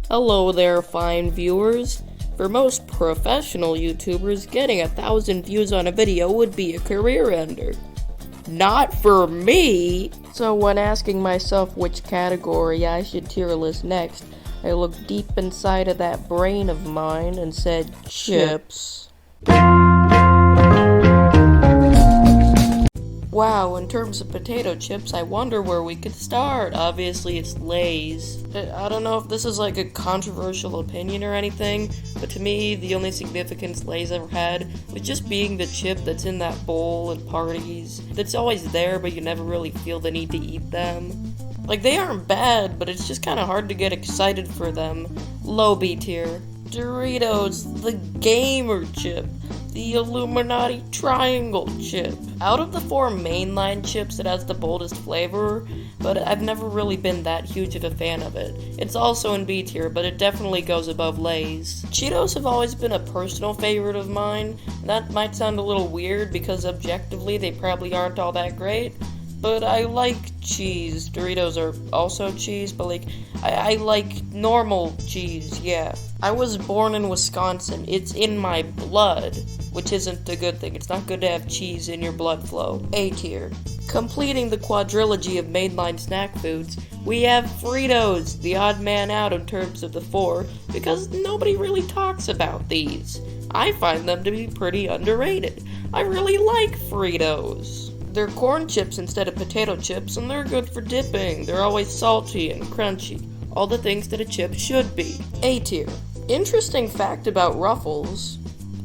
Hello there, fine viewers. For most professional YouTubers, getting 1,000 views on a video would be a career ender. Not for me! So when asking myself which category I should tier list next, I looked deep inside of that brain of mine and said, chips. Wow, in terms of potato chips, I wonder where we could start. Obviously, it's Lay's. I don't know if this is like a controversial opinion or anything, but to me, the only significance Lay's ever had was just being the chip that's in that bowl at parties, that's always there, but you never really feel the need to eat them. Like, they aren't bad, but it's just kind of hard to get excited for them. Low B tier. Doritos, the gamer chip. The Illuminati triangle chip. Out of the 4 mainline chips, it has the boldest flavor, but I've never really been that huge of a fan of it. It's also in B tier, but it definitely goes above Lay's. Cheetos have always been a personal favorite of mine. That might sound a little weird because objectively they probably aren't all that great, but I like cheese. Doritos are also cheese, but I like normal cheese, yeah. I was born in Wisconsin. It's in my blood, which isn't a good thing. It's not good to have cheese in your blood flow. A tier. Completing the quadrilogy of mainline snack foods, we have Fritos, the odd man out in terms of the 4, because nobody really talks about these. I find them to be pretty underrated. I really like Fritos. They're corn chips instead of potato chips, and they're good for dipping. They're always salty and crunchy. All the things that a chip should be. A tier. Interesting fact about Ruffles,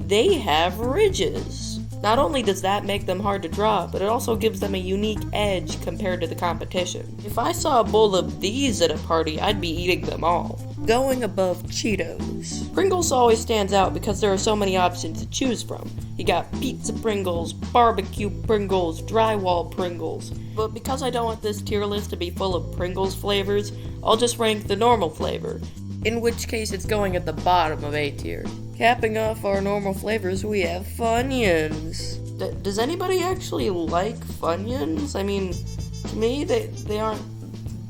they have ridges. Not only does that make them hard to draw, but it also gives them a unique edge compared to the competition. If I saw a bowl of these at a party, I'd be eating them all. Going above Cheetos. Pringles always stands out because there are so many options to choose from. You got pizza Pringles, barbecue Pringles, drywall Pringles. But because I don't want this tier list to be full of Pringles flavors, I'll just rank the normal flavor, in which case it's going at the bottom of A tier. Capping off our normal flavors, we have Funyuns. Does anybody actually like Funyuns? I mean, to me, they aren't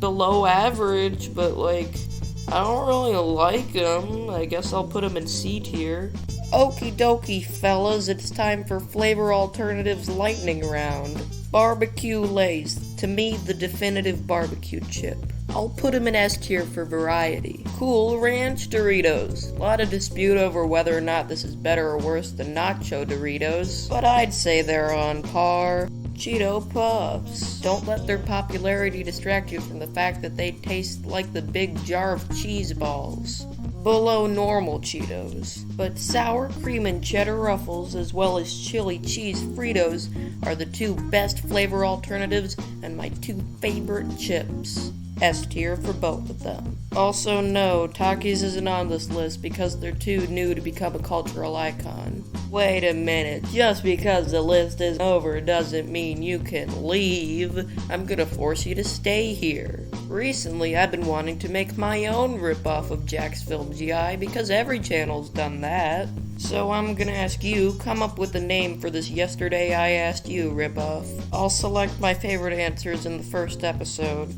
below average, but I don't really like them. I guess I'll put them in C tier. Okie dokie, fellas, it's time for Flavor Alternatives lightning round. Barbecue Lay's, to me, the definitive barbecue chip. I'll put them in S tier for variety. Cool Ranch Doritos. A lot of dispute over whether or not this is better or worse than Nacho Doritos, but I'd say they're on par. Cheeto Puffs. Don't let their popularity distract you from the fact that they taste like the big jar of cheese balls. Below normal Cheetos. But sour cream and cheddar Ruffles, as well as chili cheese Fritos, are the 2 best flavor alternatives and my 2 favorite chips. S tier for both of them. Also, no, Takis isn't on this list because they're too new to become a cultural icon. Wait a minute, just because the list is over doesn't mean you can leave. I'm gonna force you to stay here. Recently, I've been wanting to make my own ripoff of Jack's Film GI because every channel's done that. So I'm gonna ask you, come up with a name for this Yesterday I Asked You ripoff. I'll select my favorite answers in the first episode.